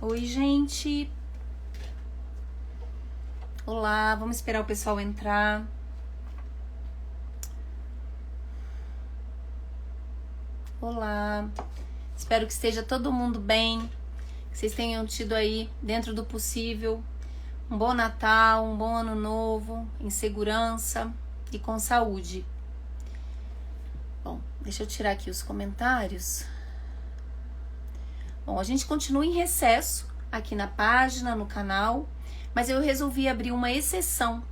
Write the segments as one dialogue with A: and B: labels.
A: Oi, gente. Olá, vamos esperar o pessoal entrar. Olá. Espero que esteja todo mundo bem, que vocês tenham tido aí, dentro do possível, um bom Natal, um bom Ano Novo, em segurança e com saúde. Bom, deixa eu tirar aqui os comentários. Bom, a gente continua em recesso aqui na página, no canal, mas eu resolvi abrir uma exceção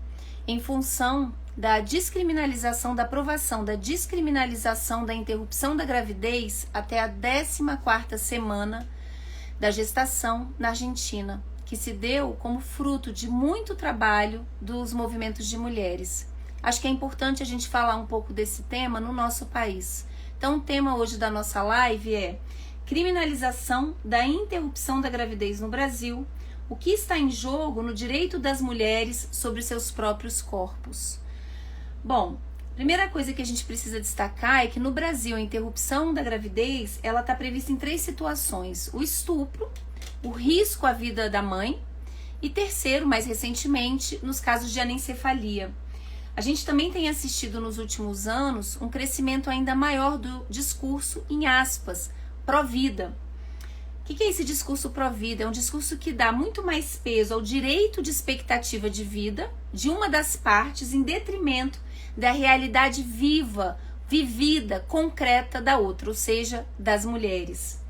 A: em função da descriminalização, da aprovação da descriminalização da interrupção da gravidez até a 14ª semana da gestação na Argentina, que se deu como fruto de muito trabalho dos movimentos de mulheres. Acho que é importante a gente falar um pouco desse tema no nosso país. Então, o tema hoje da nossa live é criminalização da interrupção da gravidez no Brasil, o que está em jogo no direito das mulheres sobre seus próprios corpos. Bom, a primeira coisa que a gente precisa destacar é que no Brasil a interrupção da gravidez ela está prevista em 3 situações: o estupro, o risco à vida da mãe e terceiro, mais recentemente, nos casos de anencefalia. A gente também tem assistido nos últimos anos um crescimento ainda maior do discurso, em aspas, pró-vida. O que é esse discurso pró-vida? É um discurso que dá muito mais peso ao direito de expectativa de vida de uma das partes em detrimento da realidade viva, vivida, concreta da outra, ou seja, das mulheres.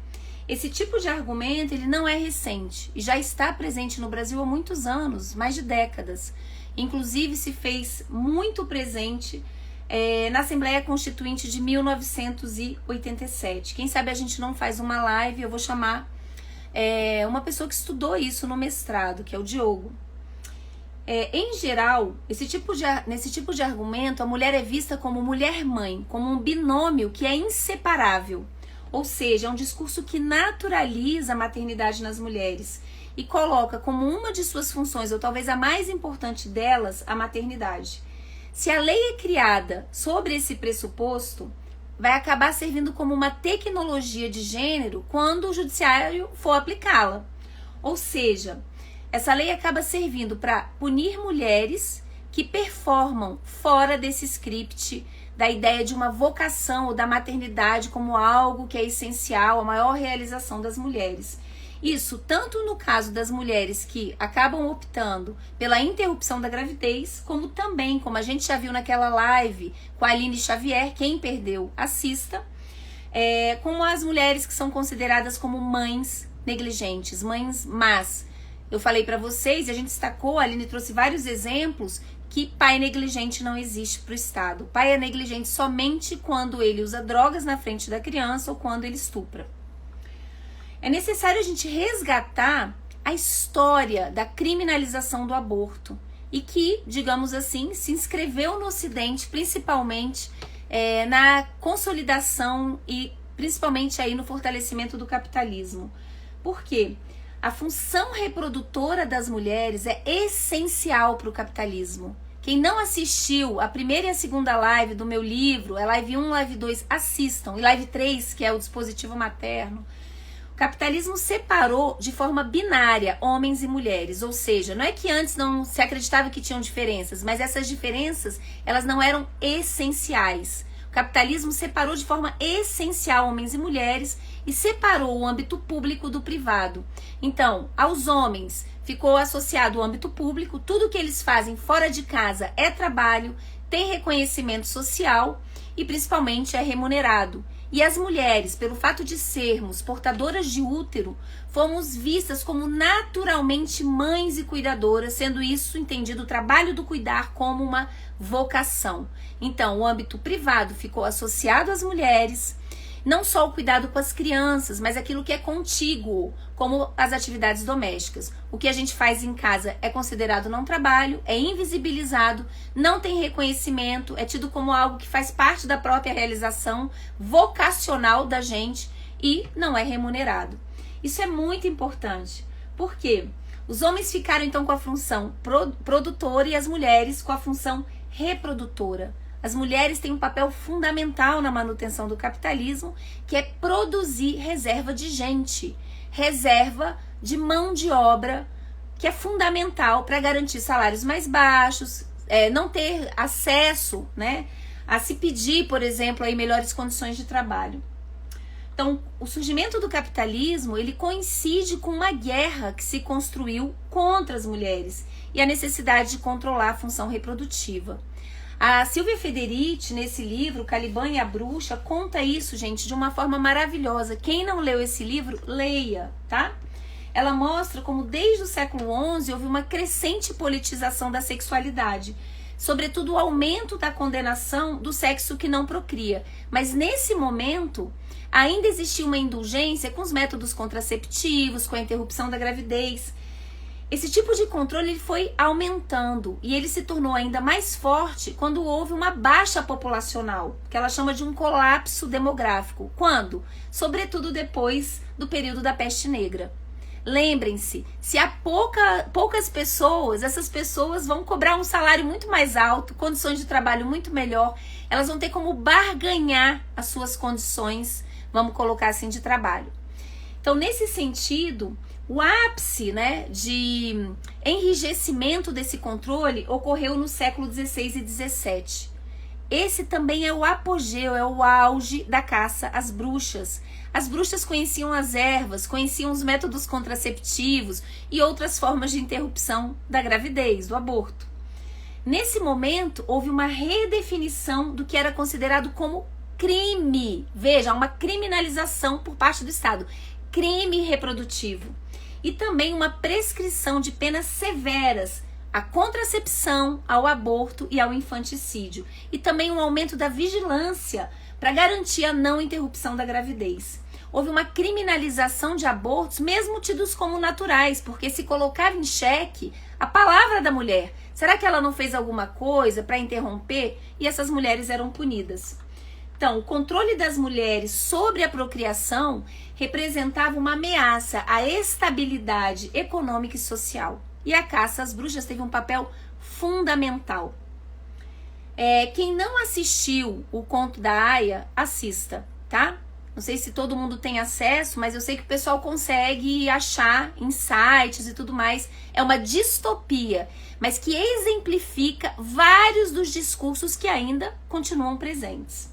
A: Esse tipo de argumento ele não é recente e já está presente no Brasil há muitos anos, mais de décadas. Inclusive se fez muito presente na Assembleia Constituinte de 1987. Quem sabe a gente não faz uma live, eu vou chamar uma pessoa que estudou isso no mestrado, que é o Diogo. Em geral, nesse tipo de argumento, a mulher é vista como mulher-mãe, como um binômio que é inseparável. Ou seja, é um discurso que naturaliza a maternidade nas mulheres e coloca como uma de suas funções, ou talvez a mais importante delas, a maternidade. Se a lei é criada sobre esse pressuposto, vai acabar servindo como uma tecnologia de gênero quando o judiciário for aplicá-la. Ou seja, essa lei acaba servindo para punir mulheres que performam fora desse script da ideia de uma vocação ou da maternidade como algo que é essencial, a maior realização das mulheres. Isso tanto no caso das mulheres que acabam optando pela interrupção da gravidez, como também, como a gente já viu naquela live com a Aline Xavier, quem perdeu, assista, como as mulheres que são consideradas como mães negligentes, mães más. Eu falei para vocês, e a gente destacou, a Aline trouxe vários exemplos, que pai negligente não existe para o Estado. Pai é negligente somente quando ele usa drogas na frente da criança ou quando ele estupra. É necessário a gente resgatar a história da criminalização do aborto e que, digamos assim, se inscreveu no Ocidente, principalmente na consolidação e principalmente aí no fortalecimento do capitalismo. Por quê? A função reprodutora das mulheres é essencial para o capitalismo. Quem não assistiu a primeira e a segunda live do meu livro, é live 1, live 2, assistam. E live 3, que é o dispositivo materno. O capitalismo separou de forma binária homens e mulheres, ou seja, não é que antes não se acreditava que tinham diferenças, mas essas diferenças, elas não eram essenciais. O capitalismo separou de forma essencial homens e mulheres e separou o âmbito público do privado. Então, aos homens ficou associado o âmbito público, tudo que eles fazem fora de casa é trabalho, tem reconhecimento social e principalmente é remunerado. E as mulheres, pelo fato de sermos portadoras de útero, fomos vistas como naturalmente mães e cuidadoras, sendo isso entendido o trabalho do cuidar como uma vocação. Então, o âmbito privado ficou associado às mulheres, não só o cuidado com as crianças, mas aquilo que é contíguo, como as atividades domésticas. O que a gente faz em casa é considerado não trabalho, é invisibilizado, não tem reconhecimento, é tido como algo que faz parte da própria realização vocacional da gente e não é remunerado. Isso é muito importante. Por quê? Os homens ficaram então com a função produtora e as mulheres com a função reprodutora. As mulheres têm um papel fundamental na manutenção do capitalismo, que é produzir reserva de gente, reserva de mão de obra, que é fundamental para garantir salários mais baixos, não ter acesso, né, a se pedir, por exemplo, aí melhores condições de trabalho. Então, o surgimento do capitalismo, ele coincide com uma guerra que se construiu contra as mulheres e a necessidade de controlar a função reprodutiva. A Silvia Federici, nesse livro, Caliban e a Bruxa, conta isso, gente, de uma forma maravilhosa. Quem não leu esse livro, leia, tá? Ela mostra como desde o século XI houve uma crescente politização da sexualidade, sobretudo o aumento da condenação do sexo que não procria. Mas nesse momento, ainda existia uma indulgência com os métodos contraceptivos, com a interrupção da gravidez. Esse tipo de controle ele foi aumentando e ele se tornou ainda mais forte quando houve uma baixa populacional, que ela chama de um colapso demográfico. Quando? Sobretudo depois do período da peste negra. Lembrem-se, se há poucas pessoas, essas pessoas vão cobrar um salário muito mais alto, condições de trabalho muito melhor, elas vão ter como barganhar as suas condições, vamos colocar assim, de trabalho. Então, nesse sentido, o ápice, né, de enrijecimento desse controle ocorreu no século XVI e XVII. Esse também é o apogeu, é o auge da caça às bruxas. As bruxas conheciam as ervas, conheciam os métodos contraceptivos e outras formas de interrupção da gravidez, do aborto. Nesse momento, houve uma redefinição do que era considerado como crime. Veja, uma criminalização por parte do Estado. Crime reprodutivo. E também uma prescrição de penas severas à contracepção, ao aborto e ao infanticídio. E também um aumento da vigilância para garantir a não interrupção da gravidez. Houve uma criminalização de abortos, mesmo tidos como naturais, porque se colocava em xeque a palavra da mulher. Será que ela não fez alguma coisa para interromper? E essas mulheres eram punidas. Então, o controle das mulheres sobre a procriação representava uma ameaça à estabilidade econômica e social. E a caça às bruxas teve um papel fundamental. Quem não assistiu o Conto da Aia, assista, tá? Não sei se todo mundo tem acesso, mas eu sei que o pessoal consegue achar em sites e tudo mais. É uma distopia, mas que exemplifica vários dos discursos que ainda continuam presentes.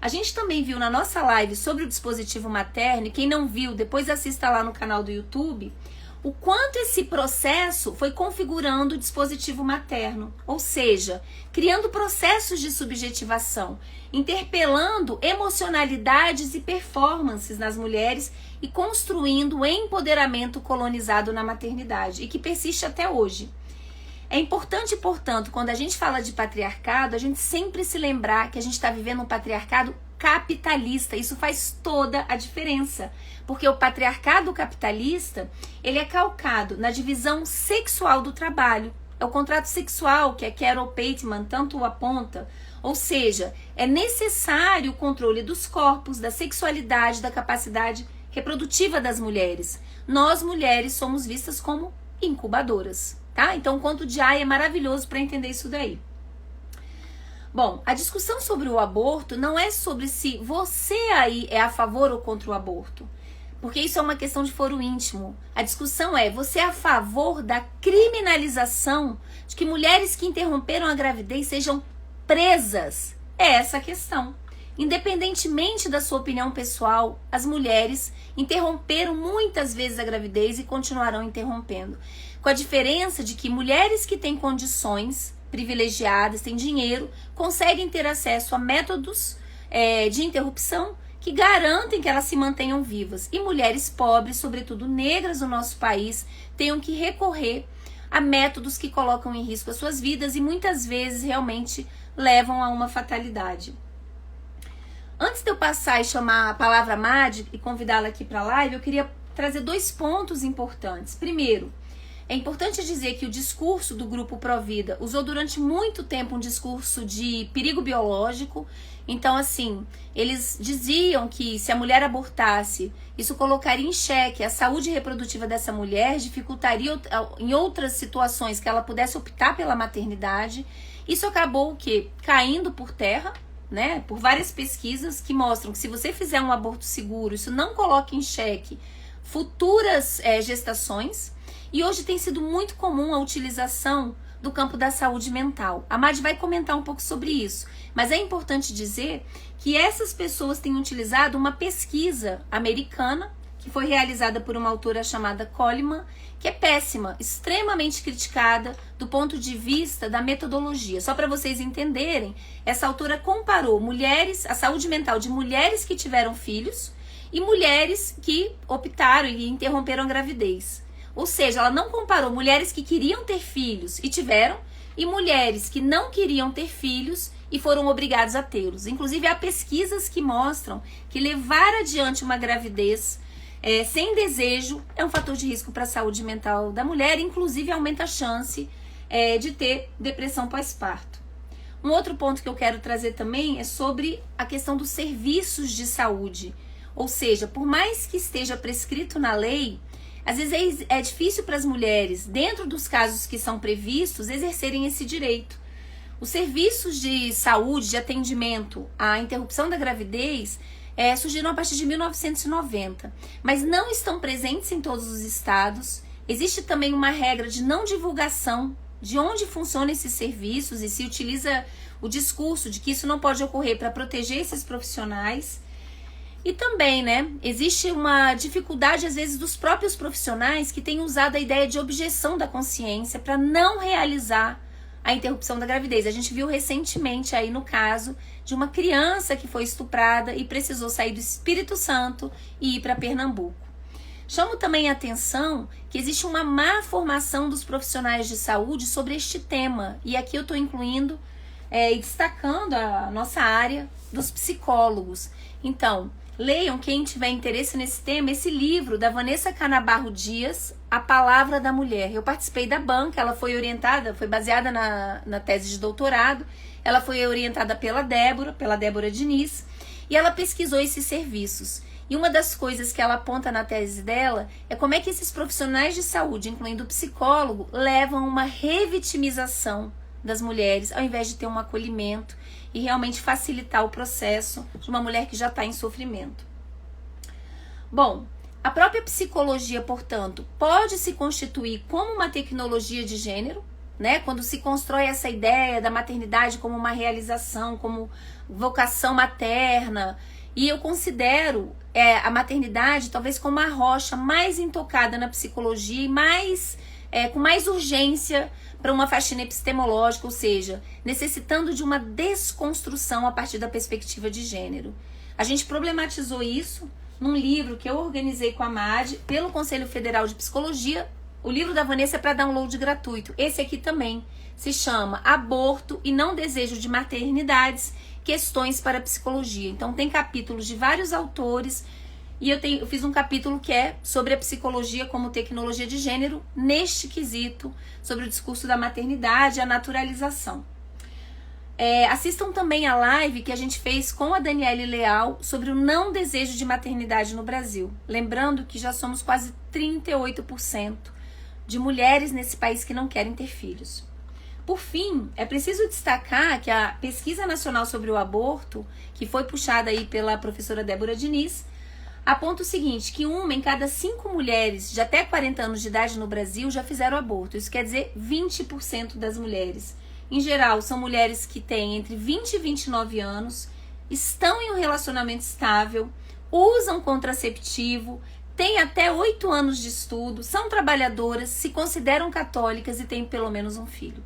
A: A gente também viu na nossa live sobre o dispositivo materno, e quem não viu, depois assista lá no canal do YouTube, o quanto esse processo foi configurando o dispositivo materno, ou seja, criando processos de subjetivação, interpelando emocionalidades e performances nas mulheres e construindo o empoderamento colonizado na maternidade, e que persiste até hoje. É importante, portanto, quando a gente fala de patriarcado, a gente sempre se lembrar que a gente está vivendo um patriarcado capitalista. Isso faz toda a diferença, porque o patriarcado capitalista, ele é calcado na divisão sexual do trabalho. É o contrato sexual que a Carol Pateman tanto aponta. Ou seja, é necessário o controle dos corpos, da sexualidade, da capacidade reprodutiva das mulheres. Nós, mulheres, somos vistas como incubadoras. Tá? Então o conto de Aia é maravilhoso para entender isso daí. Bom, a discussão sobre o aborto não é sobre se você aí é a favor ou contra o aborto, porque isso é uma questão de foro íntimo. A discussão é, você é a favor da criminalização de que mulheres que interromperam a gravidez sejam presas? É essa a questão. Independentemente da sua opinião pessoal, as mulheres interromperam muitas vezes a gravidez e continuarão interrompendo. Com a diferença de que mulheres que têm condições privilegiadas, têm dinheiro, conseguem ter acesso a métodos de interrupção que garantem que elas se mantenham vivas. E mulheres pobres, sobretudo negras no nosso país, tenham que recorrer a métodos que colocam em risco as suas vidas e muitas vezes realmente levam a uma fatalidade. Antes de eu passar e chamar a palavra Madi e convidá-la aqui para a live, eu queria trazer 2 pontos importantes. Primeiro, é importante dizer que o discurso do Grupo Provida usou durante muito tempo um discurso de perigo biológico. Então, assim, eles diziam que se a mulher abortasse, isso colocaria em xeque a saúde reprodutiva dessa mulher, dificultaria em outras situações que ela pudesse optar pela maternidade. Isso acabou o quê? Caindo por terra, né? Por várias pesquisas que mostram que se você fizer um aborto seguro, isso não coloca em xeque futuras gestações, e hoje tem sido muito comum a utilização do campo da saúde mental. A Madi vai comentar um pouco sobre isso, mas é importante dizer que essas pessoas têm utilizado uma pesquisa americana, que foi realizada por uma autora chamada Coleman, que é péssima, extremamente criticada do ponto de vista da metodologia. Só para vocês entenderem, essa autora comparou a saúde mental de mulheres que tiveram filhos e mulheres que optaram e interromperam a gravidez. Ou seja, ela não comparou mulheres que queriam ter filhos e tiveram, e mulheres que não queriam ter filhos e foram obrigadas a tê-los. Inclusive, há pesquisas que mostram que levar adiante uma gravidez sem desejo é um fator de risco para a saúde mental da mulher, inclusive aumenta a chance de ter depressão pós-parto. Um outro ponto que eu quero trazer também é sobre a questão dos serviços de saúde. Ou seja, por mais que esteja prescrito na lei, às vezes é difícil para as mulheres, dentro dos casos que são previstos, exercerem esse direito. Os serviços de saúde, de atendimento à interrupção da gravidez, surgiram a partir de 1990, mas não estão presentes em todos os estados. Existe também uma regra de não divulgação de onde funcionam esses serviços e se utiliza o discurso de que isso não pode ocorrer para proteger esses profissionais. E também, existe uma dificuldade, às vezes, dos próprios profissionais que têm usado a ideia de objeção da consciência para não realizar a interrupção da gravidez. A gente viu recentemente aí no caso de uma criança que foi estuprada e precisou sair do Espírito Santo e ir para Pernambuco. Chamo também a atenção que existe uma má formação dos profissionais de saúde sobre este tema. E aqui eu estou incluindo e destacando a nossa área dos psicólogos. Então, leiam, quem tiver interesse nesse tema, esse livro da Vanessa Canabarro Dias, A Palavra da Mulher. Eu participei da banca, ela foi orientada, foi baseada na tese de doutorado, ela foi orientada pela Débora Diniz, e ela pesquisou esses serviços. E uma das coisas que ela aponta na tese dela é como é que esses profissionais de saúde, incluindo o psicólogo, levam uma revitimização das mulheres, ao invés de ter um acolhimento e realmente facilitar o processo de uma mulher que já está em sofrimento. Bom, a própria psicologia, portanto, pode se constituir como uma tecnologia de gênero, quando se constrói essa ideia da maternidade como uma realização, como vocação materna. E eu considero a maternidade talvez como a rocha mais intocada na psicologia e com mais urgência para uma faxina epistemológica, ou seja, necessitando de uma desconstrução a partir da perspectiva de gênero. A gente problematizou isso num livro que eu organizei com a Madi pelo Conselho Federal de Psicologia. O livro da Vanessa é para download gratuito. Esse aqui também se chama Aborto e Não Desejo de Maternidades, Questões para a Psicologia. Então tem capítulos de vários autores e eu fiz um capítulo que é sobre a psicologia como tecnologia de gênero neste quesito, sobre o discurso da maternidade e a naturalização. Assistam também a live que a gente fez com a Daniele Leal sobre o não desejo de maternidade no Brasil. Lembrando que já somos quase 38% de mulheres nesse país que não querem ter filhos. Por fim, é preciso destacar que a Pesquisa Nacional sobre o Aborto, que foi puxada aí pela professora Débora Diniz, aponta o seguinte, que 1 em cada 5 mulheres de até 40 anos de idade no Brasil já fizeram aborto. Isso quer dizer 20% das mulheres. Em geral, são mulheres que têm entre 20 e 29 anos, estão em um relacionamento estável, usam contraceptivo, têm até 8 anos de estudo, são trabalhadoras, se consideram católicas e têm pelo menos um filho.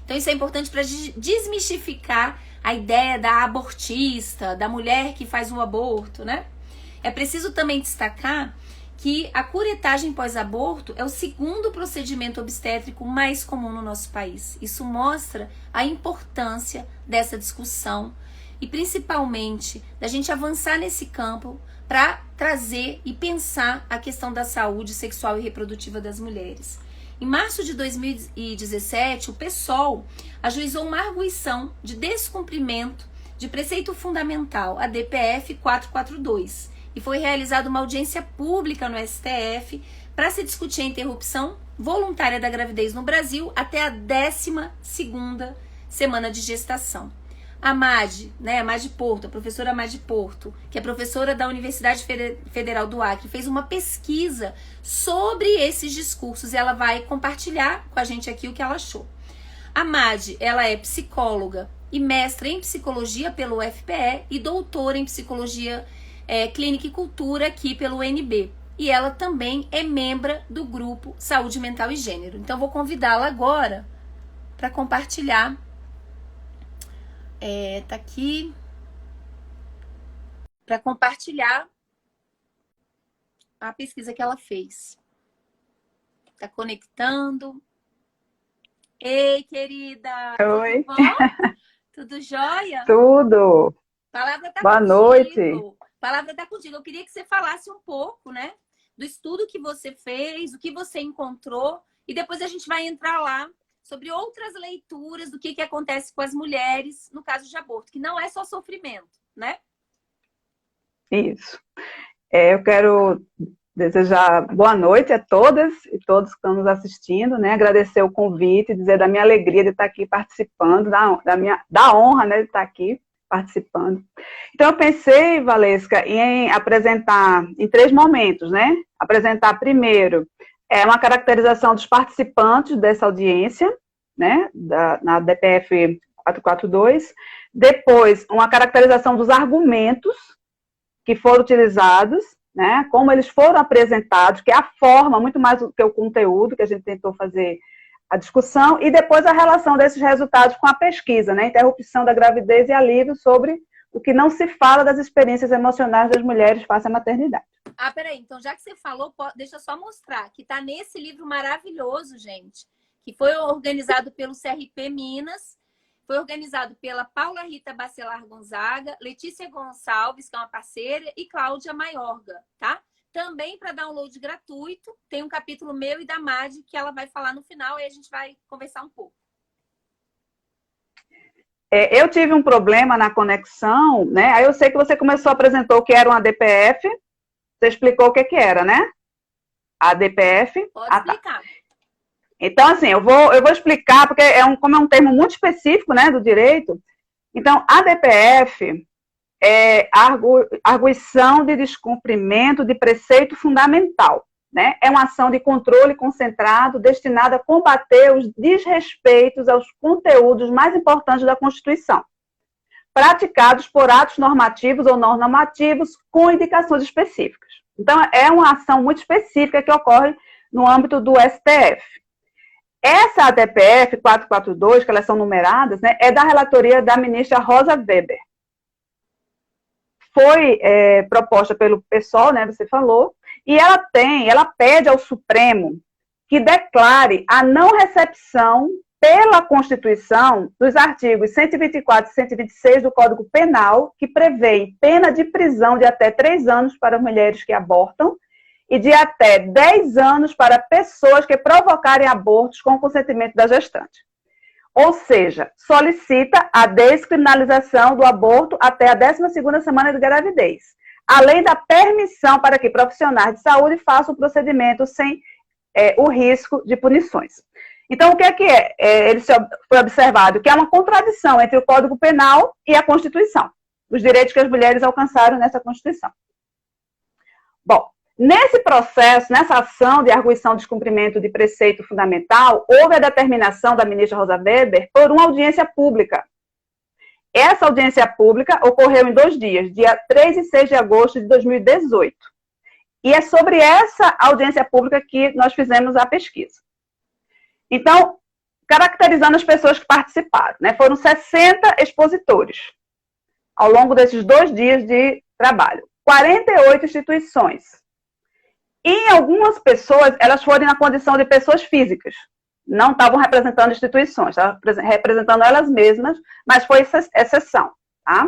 A: Então isso é importante para desmistificar a ideia da abortista, da mulher que faz o aborto, É preciso também destacar que a curetagem pós-aborto é o segundo procedimento obstétrico mais comum no nosso país. Isso mostra a importância dessa discussão e principalmente da gente avançar nesse campo para trazer e pensar a questão da saúde sexual e reprodutiva das mulheres. Em março de 2017, o PSOL ajuizou uma arguição de descumprimento de preceito fundamental, a DPF 442, e foi realizada uma audiência pública no STF para se discutir a interrupção voluntária da gravidez no Brasil até a 12ª semana de gestação. A Madi, né, a Madi Porto, a professora Madi Porto, que é professora da Universidade Federal do Acre, fez uma pesquisa sobre esses discursos e ela vai compartilhar com a gente aqui o que ela achou. A Madi, ela é psicóloga e mestra em psicologia pelo UFPE e doutora em psicologia clínica e cultura aqui pelo UNB. E ela também é membro do grupo Saúde Mental e Gênero. Então, vou convidá-la agora para compartilhar. Tá aqui. Para compartilhar a pesquisa que ela fez. Tá conectando. Ei, querida!
B: Oi!
A: Tudo bom? Tudo jóia?
B: Tudo!
A: A palavra tá
B: Boa
A: contigo.
B: noite!
A: A palavra tá contigo. Eu queria que você falasse um pouco, né? Do estudo que você fez, o que você encontrou, e depois a gente vai entrar lá sobre outras leituras do que acontece com as mulheres no caso de aborto, que não é só sofrimento, né?
B: Isso. Eu quero desejar boa noite a todas e todos que estão nos assistindo, né? Agradecer o convite, dizer da minha alegria de estar aqui participando, da honra, né, de estar aqui participando. Então, eu pensei, Valesca, em apresentar em 3 momentos, né? Apresentar primeiro uma caracterização dos participantes dessa audiência, né? Na DPF 442. Depois, uma caracterização dos argumentos que foram utilizados, né? Como eles foram apresentados, que é a forma, muito mais do que o conteúdo, que a gente tentou fazer a discussão, e depois a relação desses resultados com a pesquisa, né? Interrupção da gravidez e alívio sobre o que não se fala das experiências emocionais das mulheres face à maternidade.
A: Peraí, então já que você falou, deixa eu só mostrar, que tá nesse livro maravilhoso, gente, que foi organizado pelo CRP Minas, foi organizado pela Paula Rita Bacelar Gonzaga, Letícia Gonçalves, que é uma parceira, e Cláudia Maiorga, tá? Também para download gratuito, tem um capítulo meu e da Madi que ela vai falar no final e a gente vai conversar um pouco.
B: Eu tive um problema na conexão, né? Aí eu sei que você apresentou o que era uma DPF, você explicou o que era, né? A DPF.
A: Pode explicar.
B: Tá. Então, assim, eu vou explicar, porque como é um termo muito específico, né, do direito. Então, a DPF é arguição de descumprimento de preceito fundamental, né? É uma ação de controle concentrado destinada a combater os desrespeitos aos conteúdos mais importantes da Constituição, praticados por atos normativos ou não normativos com indicações específicas. Então, é uma ação muito específica que ocorre no âmbito do STF. Essa ADPF 442, que elas são numeradas, né, é da relatoria da ministra Rosa Weber. Foi proposta pelo PSOL, né, você falou, e ela pede ao Supremo que declare a não recepção pela Constituição dos artigos 124 e 126 do Código Penal, que prevêem pena de prisão de até 3 anos para mulheres que abortam e de até 10 anos para pessoas que provocarem abortos com consentimento da gestante. Ou seja, solicita a descriminalização do aborto até a 12ª semana de gravidez, além da permissão para que profissionais de saúde façam o procedimento sem o risco de punições. Então, o que é? Foi observado que há uma contradição entre o Código Penal e a Constituição, os direitos que as mulheres alcançaram nessa Constituição. Bom, nesse processo, nessa ação de arguição de descumprimento de preceito fundamental, houve a determinação da ministra Rosa Weber por uma audiência pública. Essa audiência pública ocorreu em 2 dias, dia 3 e 6 de agosto de 2018. E é sobre essa audiência pública que nós fizemos a pesquisa. Então, caracterizando as pessoas que participaram, né? Foram 60 expositores ao longo desses 2 dias de trabalho. 48 instituições. E algumas pessoas, elas foram na condição de pessoas físicas. Não estavam representando instituições, estavam representando elas mesmas, mas foi exceção. Tá?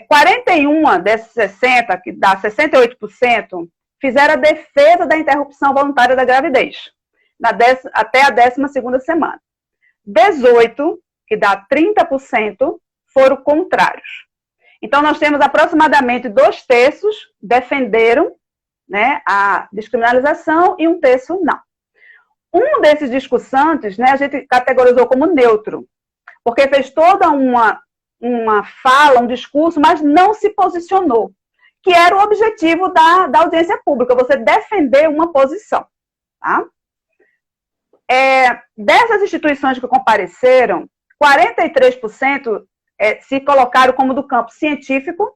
B: 41 desses 60, que dá 68%, fizeram a defesa da interrupção voluntária da gravidez, até a 12ª semana. 18, que dá 30%, foram contrários. Então, nós temos aproximadamente 2/3 defenderam, né, a descriminalização e 1/3 não. Um desses discursantes, né, a gente categorizou como neutro, porque fez toda uma uma fala, um discurso, mas não se posicionou, que era o objetivo da audiência pública, você defender uma posição. Tá? Dessas instituições que compareceram, 43% se colocaram como do campo científico,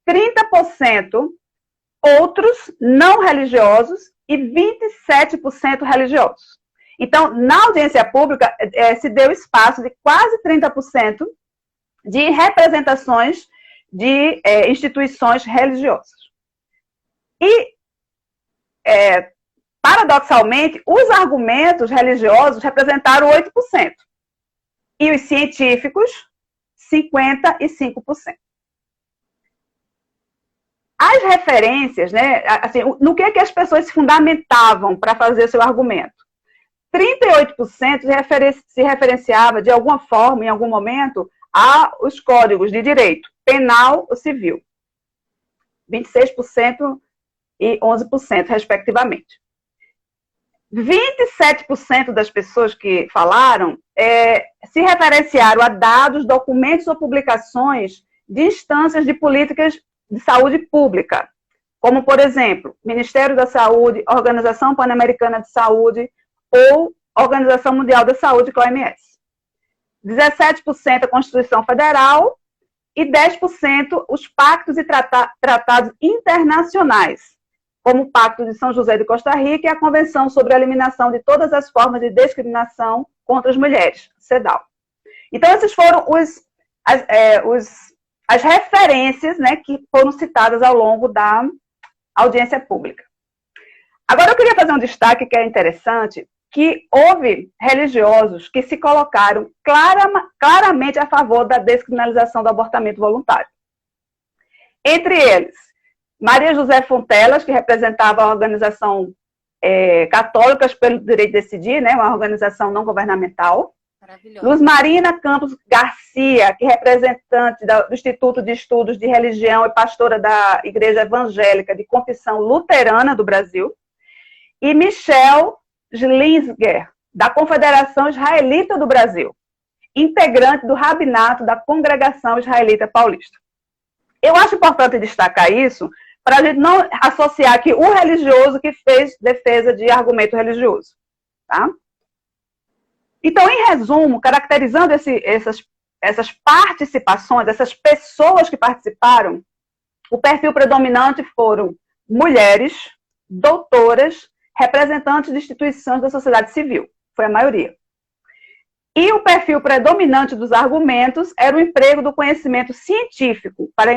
B: 30% outros não religiosos e 27% religiosos. Então, na audiência pública, se deu espaço de quase 30% de representações de instituições religiosas. E, paradoxalmente, os argumentos religiosos representaram 8%. E os científicos, 55%. As referências, né, assim, no que as pessoas se fundamentavam para fazer seu argumento? 38% se referenciava, de alguma forma, em algum momento, aos códigos de direito penal ou civil. 26% e 11%, respectivamente. 27% das pessoas que falaram se referenciaram a dados, documentos ou publicações de instâncias de políticas de saúde pública, como, por exemplo, Ministério da Saúde, Organização Pan-Americana de Saúde ou Organização Mundial da Saúde, que é a OMS. 17% a Constituição Federal e 10% os pactos e tratados internacionais, como o Pacto de São José de Costa Rica e a Convenção sobre a Eliminação de Todas as Formas de Discriminação contra as Mulheres, CEDAW. Então, esses foram as referências, né, que foram citadas ao longo da audiência pública. Agora, eu queria fazer um destaque que é interessante, que houve religiosos que se colocaram claramente a favor da descriminalização do abortamento voluntário. Entre eles, Maria José Fontelas, que representava a organização Católicas pelo Direito de Decidir, né, uma organização não governamental. Luz Marina Campos Garcia, que é representante do Instituto de Estudos de Religião e pastora da Igreja Evangélica de Confissão Luterana do Brasil. E Michel Schlinger, da Confederação Israelita do Brasil, integrante do Rabinato da Congregação Israelita Paulista. Eu acho importante destacar isso, para a gente não associar aqui o religioso que fez defesa de argumento religioso. Tá? Então, em resumo, caracterizando essas participações, essas pessoas que participaram, o perfil predominante foram mulheres, doutoras, representantes de instituições da sociedade civil, foi a maioria. E o perfil predominante dos argumentos era o emprego do conhecimento científico para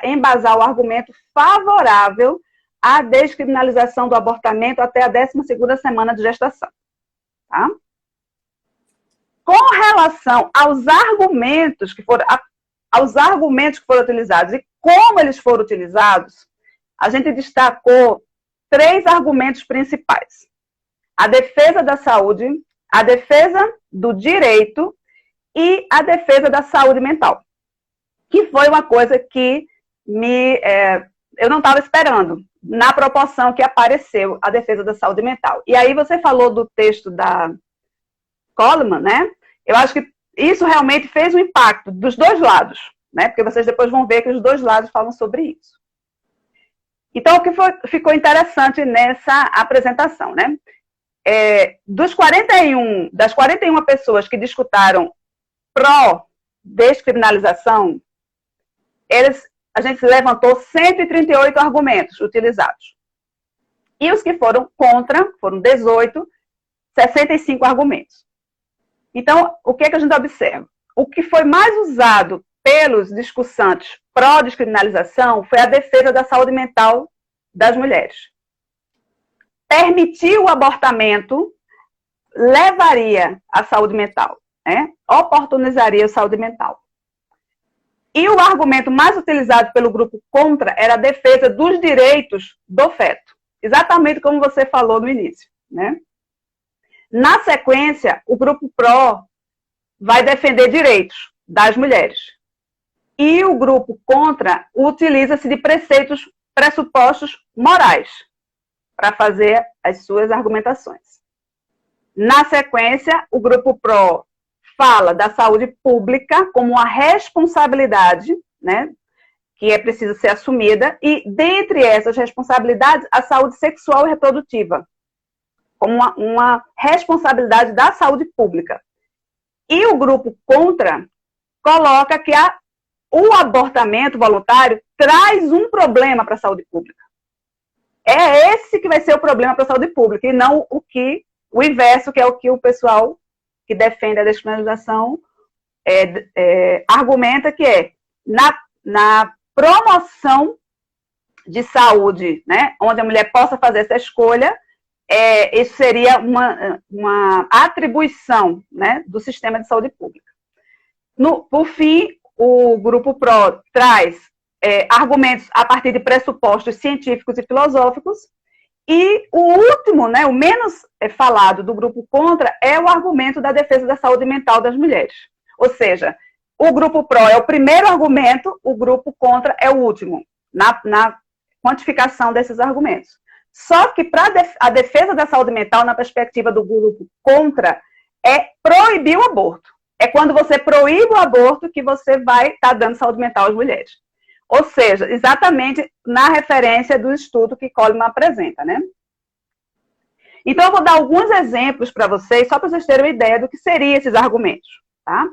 B: embasar o argumento favorável à descriminalização do abortamento até a 12ª semana de gestação. Tá? Com relação aos argumentos que foram utilizados e como eles foram utilizados, a gente destacou 3 argumentos principais: a defesa da saúde, a defesa do direito e a defesa da saúde mental, que foi uma coisa que eu não estava esperando, na proporção que apareceu a defesa da saúde mental. E aí você falou do texto da Coleman, né? Eu acho que isso realmente fez um impacto dos dois lados, né? Porque vocês depois vão ver que os dois lados falam sobre isso. Então, o que ficou interessante nessa apresentação, né? Das 41 pessoas que discutaram pró-descriminalização, a gente levantou 138 argumentos utilizados. E os que foram contra, foram 18, 65 argumentos. Então, o que a gente observa? O que foi mais usado pelos discursantes pró-descriminalização foi a defesa da saúde mental das mulheres. Permitir o abortamento levaria à saúde mental, né? Oportunizaria a saúde mental. E o argumento mais utilizado pelo grupo contra era a defesa dos direitos do feto. Exatamente como você falou no início, né? Na sequência, o grupo pró vai defender direitos das mulheres. E o grupo contra utiliza-se de pressupostos morais para fazer as suas argumentações. Na sequência, o grupo pró fala da saúde pública como uma responsabilidade, né, que é preciso ser assumida, e dentre essas responsabilidades, a saúde sexual e reprodutiva, como uma responsabilidade da saúde pública. E o grupo contra coloca que o abortamento voluntário traz um problema para a saúde pública. É esse que vai ser o problema para a saúde pública, e não o inverso, que é o que o pessoal que defende a descriminalização argumenta, que é na promoção de saúde, né, onde a mulher possa fazer essa escolha, isso seria uma atribuição, né, do sistema de saúde pública. Por fim, o grupo PRO traz argumentos a partir de pressupostos científicos e filosóficos, e o último, né, o menos falado do grupo contra, é o argumento da defesa da saúde mental das mulheres. Ou seja, o grupo PRO é o primeiro argumento, o grupo contra é o último, na quantificação desses argumentos. Só que para a defesa da saúde mental, na perspectiva do grupo contra, é proibir o aborto. É quando você proíbe o aborto que você vai estar dando saúde mental às mulheres. Ou seja, exatamente na referência do estudo que Coleman apresenta, né? Então, eu vou dar alguns exemplos para vocês, só para vocês terem uma ideia do que seriam esses argumentos, tá?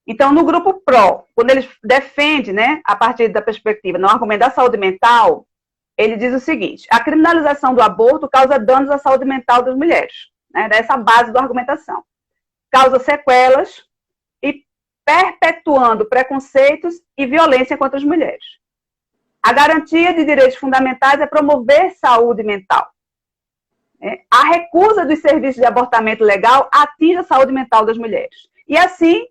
B: Então, no grupo PRO, quando ele defende, né, a partir da perspectiva, no argumento da saúde mental, ele diz o seguinte: a criminalização do aborto causa danos à saúde mental das mulheres, né? Dessa base da argumentação. Causa sequelas e perpetuando preconceitos e violência contra as mulheres. A garantia de direitos fundamentais é promover saúde mental. A recusa dos serviços de abortamento legal atinge a saúde mental das mulheres. E assim,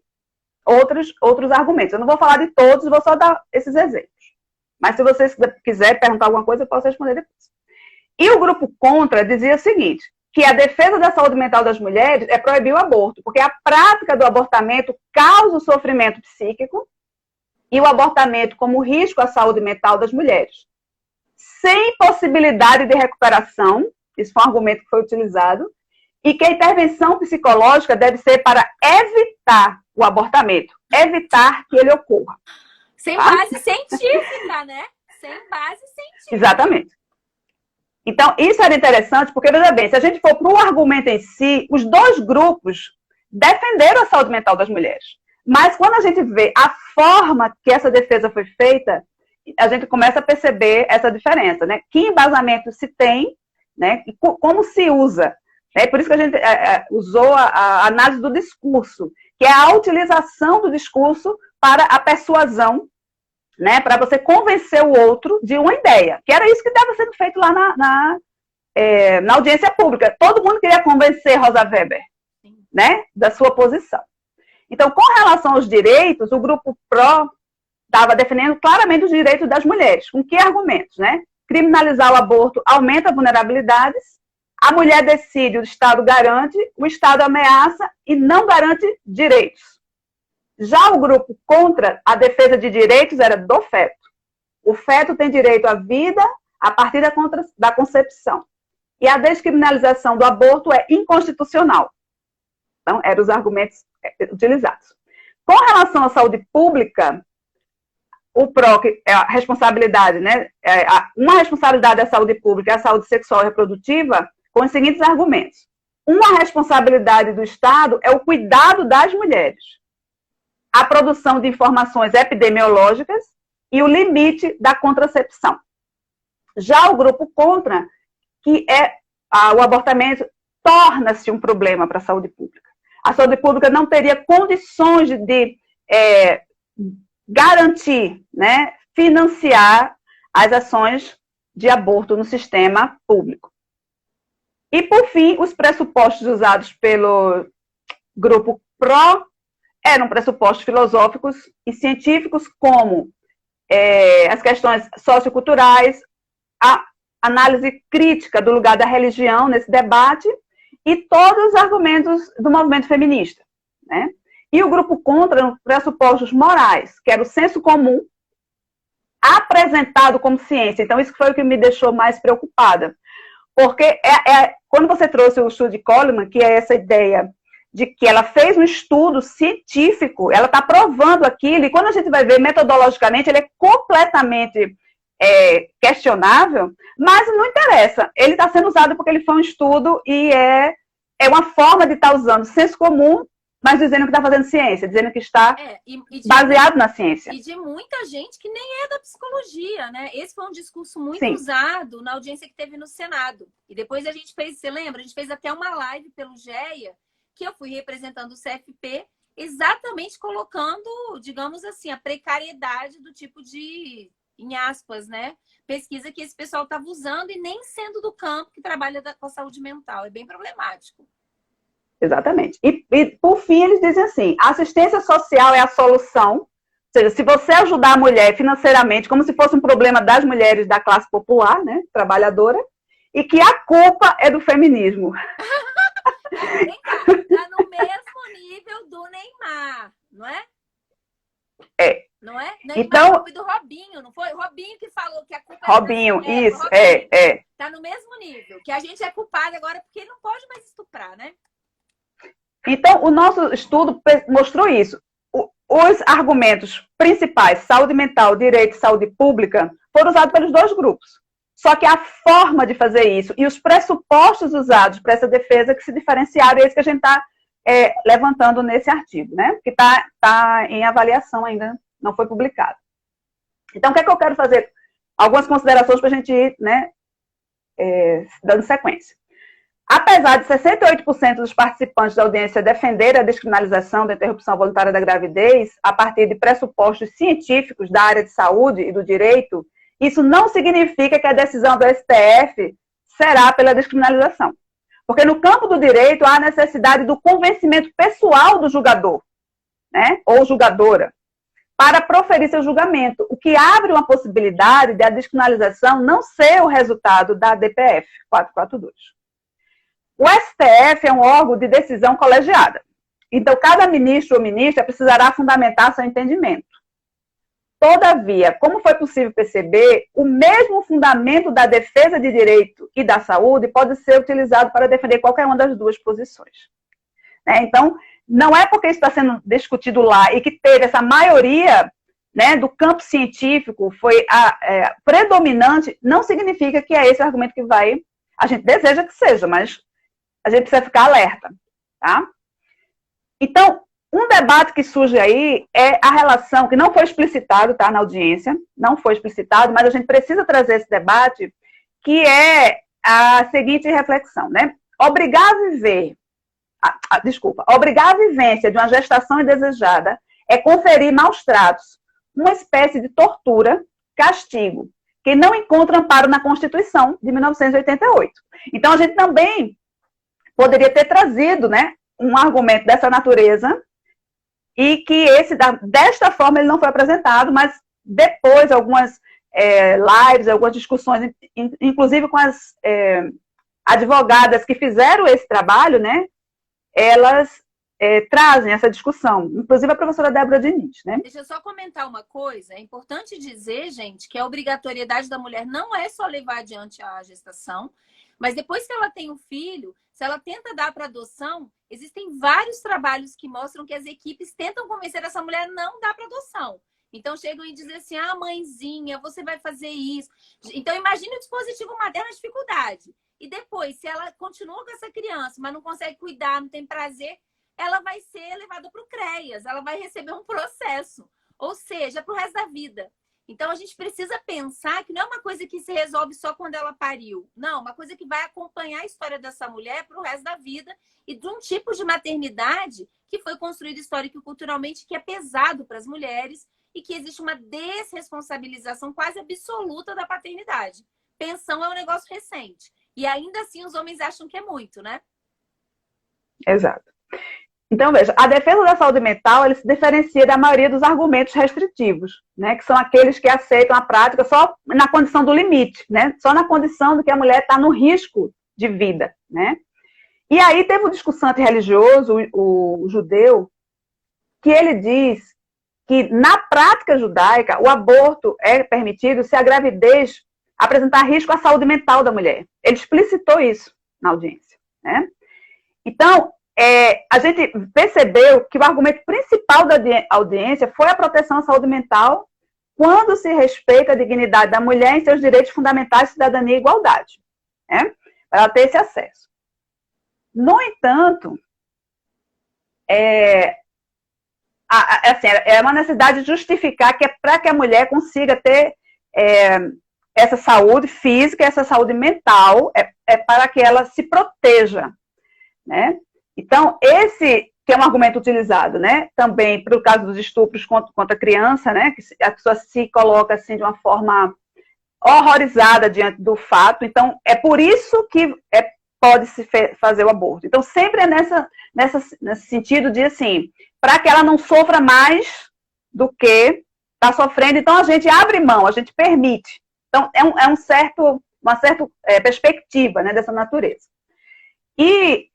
B: outros argumentos. Eu não vou falar de todos, vou só dar esses exemplos. Mas se vocês quiserem perguntar alguma coisa, eu posso responder depois. E o grupo contra dizia o seguinte: que a defesa da saúde mental das mulheres é proibir o aborto, porque a prática do abortamento causa o sofrimento psíquico e o abortamento como risco à saúde mental das mulheres. Sem possibilidade de recuperação, isso foi um argumento que foi utilizado, e que a intervenção psicológica deve ser para evitar o abortamento, evitar que ele ocorra.
A: Sem base científica, né? Sem base científica.
B: Exatamente. Então, isso era interessante, porque, veja bem, se a gente for para o argumento em si, os dois grupos defenderam a saúde mental das mulheres. Mas quando a gente vê a forma que essa defesa foi feita, a gente começa a perceber essa diferença, né? Que embasamento se tem, né? E como se usa. É por isso que a gente usou a análise do discurso, que é a utilização do discurso para a persuasão, né, para você convencer o outro de uma ideia, que era isso que estava sendo feito lá na audiência pública. Todo mundo queria convencer Rosa Weber, né, da sua posição. Então, com relação aos direitos, o grupo PRO estava defendendo claramente os direitos das mulheres. Com que argumentos, né? Criminalizar o aborto aumenta vulnerabilidades, a mulher decide, o Estado garante, o Estado ameaça e não garante direitos. Já o grupo contra a defesa de direitos era do feto. O feto tem direito à vida a partir da concepção. E a descriminalização do aborto é inconstitucional. Então, eram os argumentos utilizados. Com relação à saúde pública, o PRO, que é a responsabilidade, né? Uma responsabilidade da saúde pública é a saúde sexual e reprodutiva, com os seguintes argumentos. Uma responsabilidade do Estado é o cuidado das mulheres, a produção de informações epidemiológicas e o limite da contracepção. Já o grupo contra, que o abortamento, torna-se um problema para a saúde pública. A saúde pública não teria condições de garantir, né, financiar as ações de aborto no sistema público. E, por fim, os pressupostos usados pelo grupo PRO eram pressupostos filosóficos e científicos, como as questões socioculturais, a análise crítica do lugar da religião nesse debate e todos os argumentos do movimento feminista, né? E o grupo contra eram pressupostos morais, que era o senso comum apresentado como ciência. Então, isso foi o que me deixou mais preocupada. Porque quando você trouxe o estudo de Coleman, que é essa ideia de que ela fez um estudo científico, ela está provando aquilo, e quando a gente vai ver metodologicamente, ele é completamente questionável, mas não interessa. Ele está sendo usado porque ele foi um estudo e é uma forma de estar usando senso comum, mas dizendo que está fazendo ciência, dizendo que está baseado na ciência.
A: E de muita gente que nem é da psicologia, né? Esse foi um discurso muito
B: Sim.
A: usado na audiência que teve no Senado. E depois a gente fez, você lembra? A gente fez até uma live pelo GEA, que eu fui representando o CFP, exatamente colocando, digamos assim, a precariedade do tipo de, em aspas, né? Pesquisa que esse pessoal estava usando e nem sendo do campo que trabalha com a saúde mental. É bem problemático.
B: Exatamente. E, por fim, eles dizem assim, a assistência social é a solução, ou seja, se você ajudar a mulher financeiramente, como se fosse um problema das mulheres da classe popular, né, trabalhadora, e que a culpa é do feminismo.
A: Tá no mesmo nível do Neymar, não é? Não é? Neymar
B: então,
A: do Robinho, não foi? Robinho que falou que a culpa
B: Robinho, isso,
A: Robinho. Tá no mesmo nível, que a gente é culpada agora porque ele não pode mais estuprar, né?
B: Então, o nosso estudo mostrou isso. Os argumentos principais, saúde mental, direito e saúde pública, foram usados pelos dois grupos. Só que a forma de fazer isso e os pressupostos usados para essa defesa que se diferenciaram, é isso que a gente está levantando nesse artigo, né? Que está em avaliação ainda, não foi publicado. Então, o que é que eu quero fazer? Algumas considerações para a gente ir, né, dando sequência. Apesar de 68% dos participantes da audiência defenderem a descriminalização da interrupção voluntária da gravidez a partir de pressupostos científicos da área de saúde e do direito, isso não significa que a decisão do STF será pela descriminalização. Porque no campo do direito há a necessidade do convencimento pessoal do julgador, né, ou julgadora, para proferir seu julgamento, o que abre uma possibilidade de a descriminalização não ser o resultado da DPF 442. O STF é um órgão de decisão colegiada. Então, cada ministro ou ministra precisará fundamentar seu entendimento. Todavia, como foi possível perceber, o mesmo fundamento da defesa de direito e da saúde pode ser utilizado para defender qualquer uma das duas posições. Então, não é porque isso está sendo discutido lá e que teve essa maioria, né, do campo científico, foi predominante, não significa que é esse argumento que vai... A gente deseja que seja, mas a gente precisa ficar alerta, tá? Então, um debate que surge aí é a relação, que não foi explicitado, tá, na audiência, não foi explicitado, mas a gente precisa trazer esse debate, que é a seguinte reflexão, né? Obrigar a vivência de uma gestação indesejada é conferir maus tratos, uma espécie de tortura, castigo, que não encontra amparo na Constituição de 1988. Então, a gente também poderia ter trazido, né, um argumento dessa natureza e que desta forma ele não foi apresentado, mas depois algumas lives, algumas discussões, inclusive com as advogadas que fizeram esse trabalho, né, elas trazem essa discussão, inclusive a professora Débora Diniz, né?
A: Deixa eu só comentar uma coisa, é importante dizer, gente, que a obrigatoriedade da mulher não é só levar adiante a gestação, mas depois que ela tem um filho, se ela tenta dar para adoção, existem vários trabalhos que mostram que as equipes tentam convencer essa mulher a não dar para adoção. Então chegam e dizem assim, mãezinha, você vai fazer isso. Então imagine o dispositivo materno na dificuldade. E depois, se ela continua com essa criança, mas não consegue cuidar, não tem prazer, ela vai ser levada para o CREAS, ela vai receber um processo. Ou seja, para o resto da vida. Então, a gente precisa pensar que não é uma coisa que se resolve só quando ela pariu. Não, uma coisa que vai acompanhar a história dessa mulher para o resto da vida e de um tipo de maternidade que foi construído histórico e culturalmente, que é pesado para as mulheres e que existe uma desresponsabilização quase absoluta da paternidade. Pensão é um negócio recente. E ainda assim, os homens acham que é muito, né?
B: Exato. Então, veja, a defesa da saúde mental, ele se diferencia da maioria dos argumentos restritivos, né, que são aqueles que aceitam a prática só na condição do limite, né, só na condição de que a mulher está no risco de vida, né. E aí teve um discussante religioso, o judeu, que ele diz que na prática judaica o aborto é permitido se a gravidez apresentar risco à saúde mental da mulher. Ele explicitou isso na audiência, né. Então, a gente percebeu que o argumento principal da audiência foi a proteção à saúde mental quando se respeita a dignidade da mulher em seus direitos fundamentais, cidadania e igualdade, né? Para ela ter esse acesso. No entanto, assim, é uma necessidade de justificar que é para que a mulher consiga ter essa saúde física, essa saúde mental, é para que ela se proteja, né? Então, esse que é um argumento utilizado, né, também para o caso dos estupros contra a criança, né, que a pessoa se coloca assim de uma forma horrorizada diante do fato. Então, é por isso que pode-se fazer o aborto. Então, sempre é nesse sentido de, assim, para que ela não sofra mais do que está sofrendo. Então, a gente abre mão, a gente permite. Então, uma certa perspectiva, né, dessa natureza. E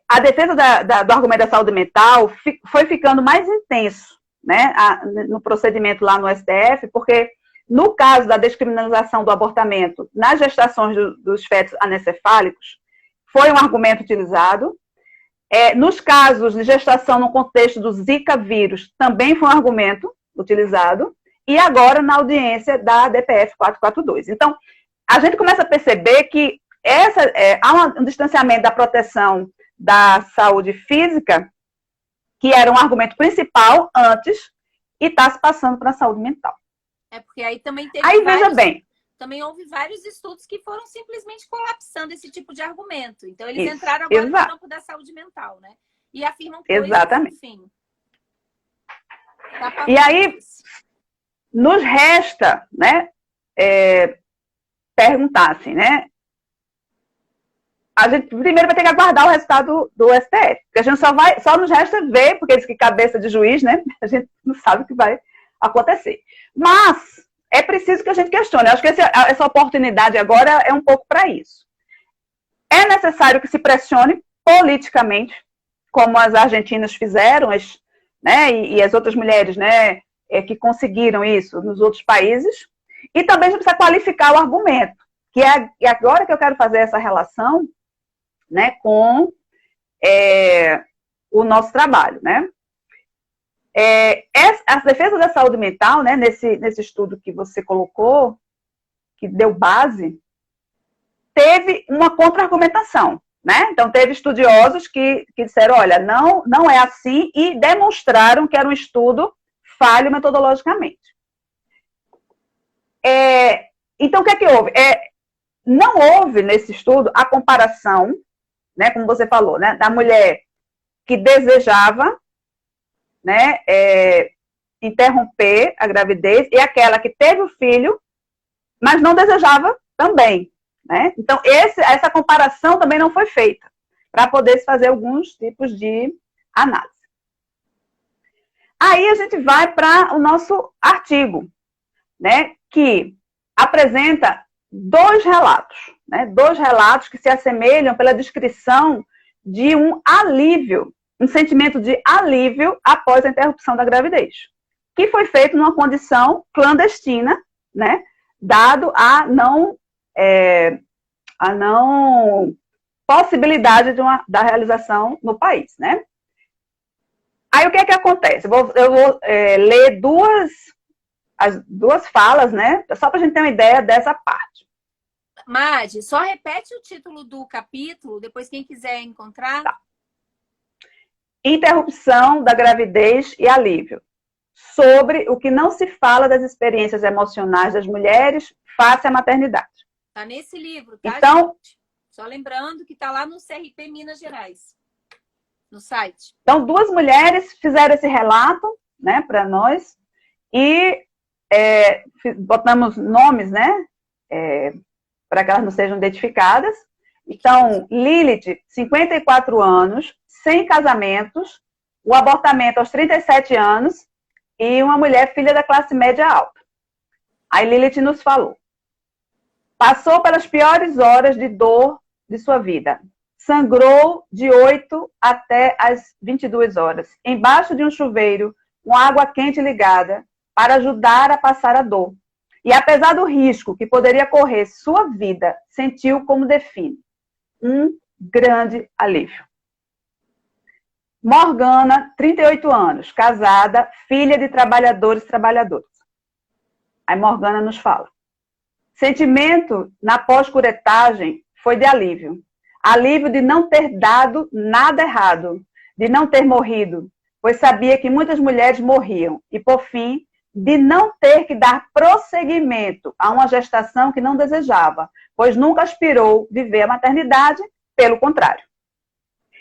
B: a defesa do argumento da saúde mental foi ficando mais intenso, né, no procedimento lá no STF, porque no caso da descriminalização do abortamento nas gestações dos fetos anencefálicos, foi um argumento utilizado. Nos casos de gestação no contexto do Zika vírus, também foi um argumento utilizado. E agora na audiência da DPF 442. Então, a gente começa a perceber que há um distanciamento da proteção da saúde física, que era um argumento principal antes, e está se passando para a saúde mental.
A: Porque aí também teve
B: veja bem.
A: Também houve vários estudos que foram simplesmente colapsando esse tipo de argumento. Então, eles entraram agora no campo da saúde mental, né? E afirmam coisas,
B: exatamente.
A: Enfim.
B: E aí, nos resta, né, perguntar assim, né? A gente primeiro vai ter que aguardar o resultado do STF, porque a gente só nos resta ver, porque diz que cabeça de juiz, né? A gente não sabe o que vai acontecer. Mas é preciso que a gente questione. Eu acho que essa oportunidade agora é um pouco para isso. É necessário que se pressione politicamente, como as argentinas fizeram, né, e as outras mulheres, né, que conseguiram isso nos outros países. E também a gente precisa qualificar o argumento, que é agora que eu quero fazer essa relação, né, com o nosso trabalho, né? A defesa da saúde mental, né, nesse estudo que você colocou, que deu base, teve uma contra-argumentação, né? Então, teve estudiosos que disseram, olha, não é assim, e demonstraram que era um estudo falho metodologicamente. Então, o que é que houve? Não houve nesse estudo a comparação, né, como você falou, né, da mulher que desejava, né, interromper a gravidez e aquela que teve o filho, mas não desejava também, né? Então, essa comparação também não foi feita para poder se fazer alguns tipos de análise. Aí a gente vai para o nosso artigo, né, que apresenta dois relatos, né, dois relatos que se assemelham pela descrição de um alívio, um sentimento de alívio após a interrupção da gravidez, que foi feito numa condição clandestina, né, dado a não possibilidade da realização no país, né? Aí o que é que acontece? Eu vou ler as duas falas, né, só para a gente ter uma ideia dessa parte.
A: Madi, só repete o título do capítulo, depois quem quiser encontrar.
B: Tá. Interrupção da gravidez e alívio. Sobre o que não se fala das experiências emocionais das mulheres face à maternidade.
A: Tá nesse livro, tá,
B: então,
A: gente? Só lembrando que tá lá no CRP Minas Gerais, no site.
B: Então, duas mulheres fizeram esse relato, né, para nós, e botamos nomes, né, para que elas não sejam identificadas. Então, Lilith, 54 anos, sem casamentos, o abortamento aos 37 anos e uma mulher filha da classe média alta. Aí Lilith nos falou. Passou pelas piores horas de dor de sua vida. Sangrou de 8 até as 22 horas, embaixo de um chuveiro, com água quente ligada, para ajudar a passar a dor. E apesar do risco que poderia correr sua vida, sentiu como define um grande alívio. Morgana, 38 anos, casada, filha de trabalhadores e trabalhadoras. Aí Morgana nos fala. Sentimento na pós-curetagem foi de alívio. Alívio de não ter dado nada errado, de não ter morrido, pois sabia que muitas mulheres morriam. E, por fim, de não ter que dar prosseguimento a uma gestação que não desejava, pois nunca aspirou viver a maternidade, pelo contrário.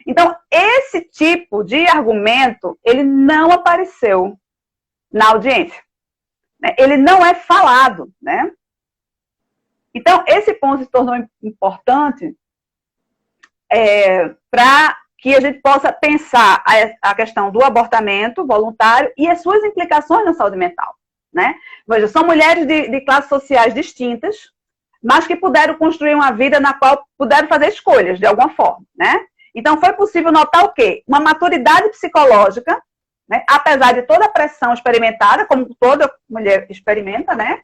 B: Então, esse tipo de argumento, ele não apareceu na audiência. Ele não é falado, né? Então, esse ponto se tornou importante para que a gente possa pensar a questão do abortamento voluntário e as suas implicações na saúde mental, né? Veja, são mulheres de classes sociais distintas, mas que puderam construir uma vida na qual puderam fazer escolhas, de alguma forma, né? Então, foi possível notar o quê? Uma maturidade psicológica, né? Apesar de toda a pressão experimentada, como toda mulher experimenta, né?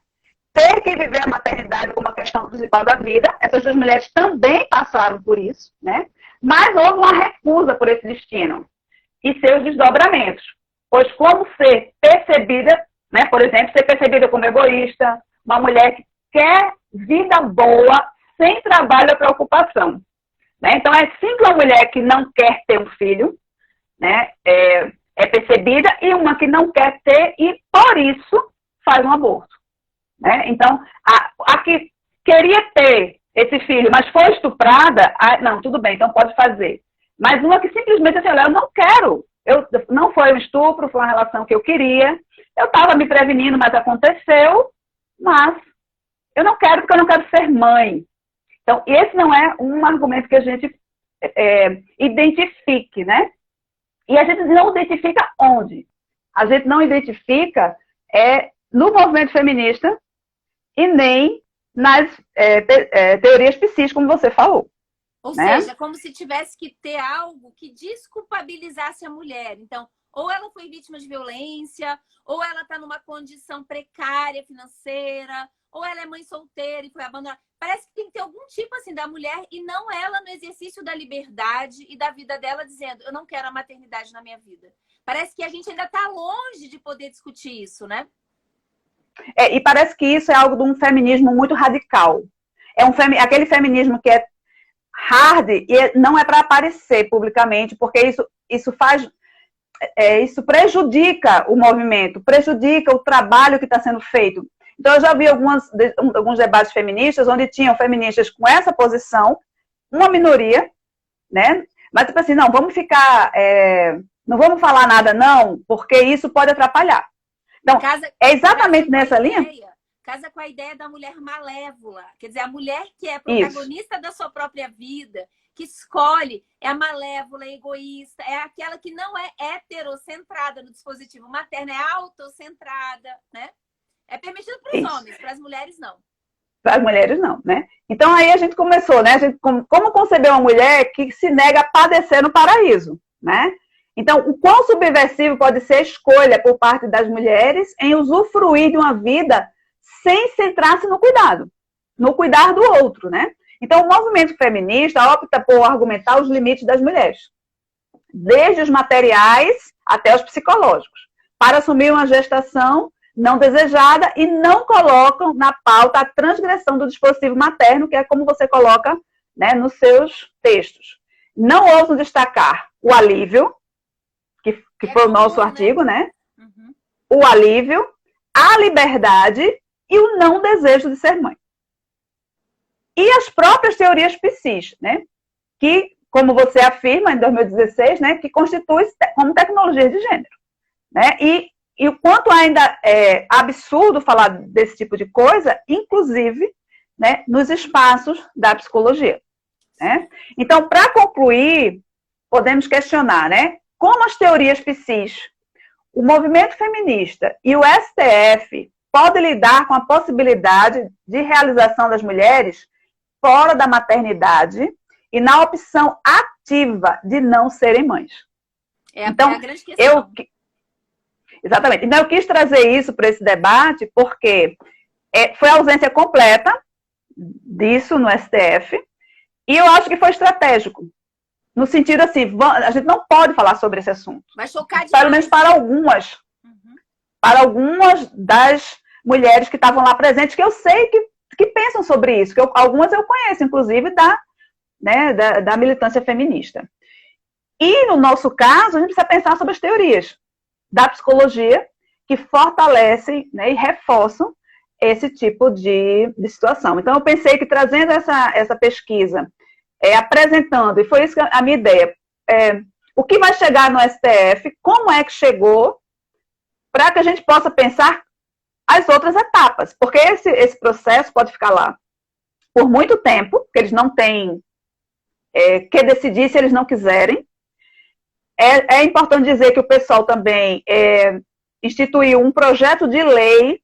B: Ter que viver a maternidade como uma questão principal da vida, essas duas mulheres também passaram por isso, né? Mas houve uma recusa por esse destino e seus desdobramentos. Pois como ser percebida, né? Por exemplo, ser percebida como egoísta, uma mulher que quer vida boa, sem trabalho ou preocupação. Né? Então, é simples uma mulher que não quer ter um filho, né? É percebida, e uma que não quer ter e, por isso, faz um aborto. Né? Então, a que queria ter esse filho, mas foi estuprada, não, tudo bem, então pode fazer. Mas uma que simplesmente assim, olha, eu não quero, não foi um estupro, foi uma relação que eu queria, eu estava me prevenindo, mas aconteceu, mas eu não quero porque eu não quero ser mãe. Então, esse não é um argumento que a gente identifique, né? E a gente não identifica onde? A gente não identifica no movimento feminista e nem nas teorias psíquicas, como você falou.
A: Ou
B: né?
A: seja, como se tivesse que ter algo que desculpabilizasse a mulher. Então, ou ela foi vítima de violência, ou ela está numa condição precária financeira, ou ela é mãe solteira e foi abandonada. Parece que tem que ter algum tipo assim da mulher e não ela no exercício da liberdade e da vida dela dizendo, eu não quero a maternidade na minha vida. Parece que a gente ainda está longe de poder discutir isso, né?
B: E parece que isso é algo de um feminismo muito radical. Aquele feminismo que é hard e não é para aparecer publicamente, porque isso prejudica o movimento, prejudica o trabalho que está sendo feito. Então, eu já vi alguns debates feministas onde tinham feministas com essa posição, uma minoria, né? Mas, tipo assim, não, vamos ficar... não vamos falar nada, não, porque isso pode atrapalhar. Então, é exatamente nessa linha...
A: Casa com a ideia da mulher malévola. Quer dizer, a mulher que é protagonista da sua própria vida, que escolhe, é a malévola, é egoísta, é aquela que não é heterocentrada no dispositivo materno, é autocentrada, né? É permitido para os homens, para as mulheres não.
B: Para as mulheres não, né? Então aí a gente começou, né? Como conceber uma mulher que se nega a padecer no paraíso, né? Então, o quão subversivo pode ser a escolha por parte das mulheres em usufruir de uma vida sem centrar-se no cuidar do outro, né? Então, o movimento feminista opta por argumentar os limites das mulheres, desde os materiais até os psicológicos, para assumir uma gestação não desejada e não colocam na pauta a transgressão do dispositivo materno, que é como você coloca, né, nos seus textos. Não ousam destacar o alívio, que foi o nosso artigo, né? Uhum. O alívio, a liberdade e o não desejo de ser mãe. E as próprias teorias psis, né? Que, como você afirma, em 2016, né, que constitui como tecnologia de gênero. Né? E o quanto ainda é absurdo falar desse tipo de coisa, inclusive, né, nos espaços da psicologia. Né? Então, para concluir, podemos questionar, né, como as teorias psis, o movimento feminista e o STF podem lidar com a possibilidade de realização das mulheres fora da maternidade e na opção ativa de não serem mães.
A: Então, é a grande questão.
B: Exatamente. Então, eu quis trazer isso para esse debate porque foi a ausência completa disso no STF e eu acho que foi estratégico. no sentido assim, a gente não pode falar sobre esse assunto.
A: Vai chocar demais.
B: Pelo menos para algumas. Para algumas das mulheres que estavam lá presentes, que eu sei que pensam sobre isso, que algumas eu conheço, inclusive, da militância feminista. E, no nosso caso, a gente precisa pensar sobre as teorias da psicologia que fortalecem, né, e reforçam esse tipo de situação. Então, eu pensei que trazendo essa pesquisa, apresentando, e foi isso que a minha ideia, o que vai chegar no STF, como é que chegou, para que a gente possa pensar as outras etapas, porque esse processo pode ficar lá por muito tempo, porque eles não têm que decidir se eles não quiserem. É importante dizer que o pessoal também instituiu um projeto de lei,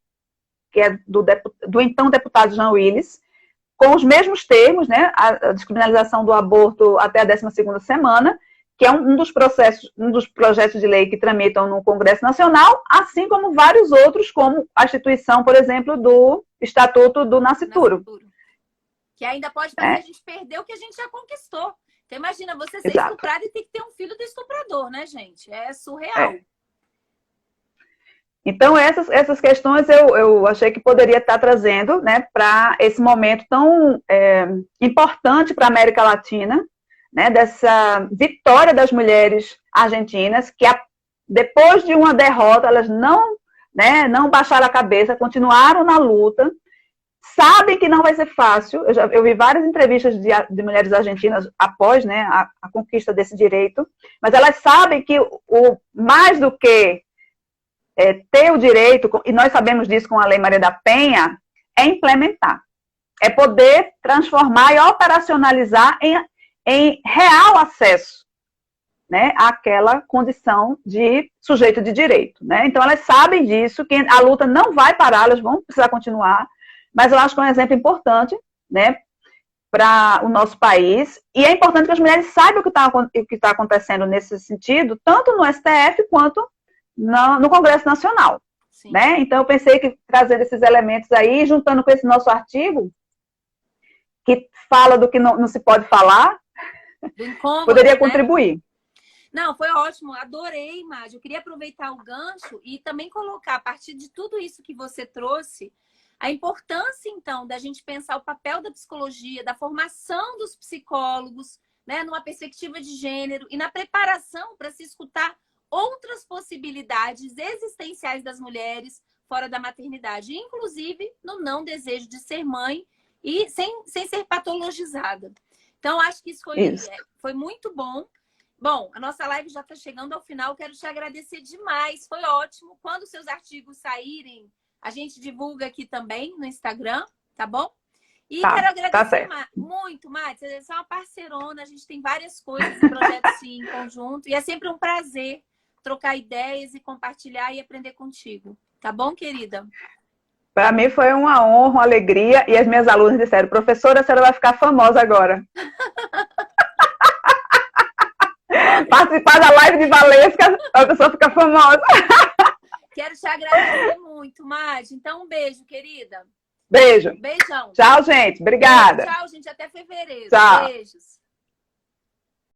B: que é do então deputado Jean Willis, com os mesmos termos, né, a descriminalização do aborto até a 12ª semana, que é um dos projetos de lei que tramitam no Congresso Nacional, assim como vários outros, como a instituição, por exemplo, do Estatuto do Nascituro.
A: Que ainda pode fazer a gente perder o que a gente já conquistou. Então, imagina, você ser
B: Exato.
A: estuprada e ter que ter um filho do estuprador, né, gente? É surreal.
B: Então, essas questões eu achei que poderia estar trazendo, né, para esse momento tão importante para a América Latina, né, dessa vitória das mulheres argentinas, que depois de uma derrota, elas não baixaram a cabeça, continuaram na luta, sabem que não vai ser fácil. Eu vi várias entrevistas de mulheres argentinas após, né, a conquista desse direito, mas elas sabem que mais do que ter o direito, e nós sabemos disso com a Lei Maria da Penha, é implementar. É poder transformar e operacionalizar em real acesso, né, àquela condição de sujeito de direito, né? Então, elas sabem disso, que a luta não vai parar, elas vão precisar continuar, mas eu acho que é um exemplo importante, né, para o nosso país, e é importante que as mulheres saibam o que está acontecendo nesse sentido, tanto no STF quanto no Congresso Nacional, né? Então, eu pensei que trazendo esses elementos aí, juntando com esse nosso artigo, que fala do que não se pode falar, do incômodo, poderia contribuir.
A: Não, foi ótimo, adorei, Madi. Eu queria aproveitar o gancho e também colocar, a partir de tudo isso que você trouxe, a importância, então, da gente pensar o papel da psicologia, da formação dos psicólogos, né, numa perspectiva de gênero e na preparação para se escutar outras possibilidades existenciais das mulheres fora da maternidade, inclusive no não desejo de ser mãe e sem ser patologizada. Então, acho que isso foi muito bom. Bom, a nossa live já está chegando ao final. Quero te agradecer demais. Foi ótimo. Quando seus artigos saírem, a gente divulga aqui também no Instagram, tá bom? E quero agradecer muito, Madi. Você é uma parceirona. A gente tem várias coisas e projetos em conjunto. E é sempre um prazer trocar ideias e compartilhar e aprender contigo. Tá bom, querida?
B: Para mim foi uma honra, uma alegria. E as minhas alunas disseram, professora, a senhora vai ficar famosa agora. Participar da live de Valesca, a pessoa fica famosa.
A: Quero te agradecer muito, Madi. Então, um beijo, querida.
B: Beijo.
A: Beijão.
B: Tchau, gente. Obrigada.
A: Tchau, gente. Até fevereiro.
B: Tchau.
A: Beijos.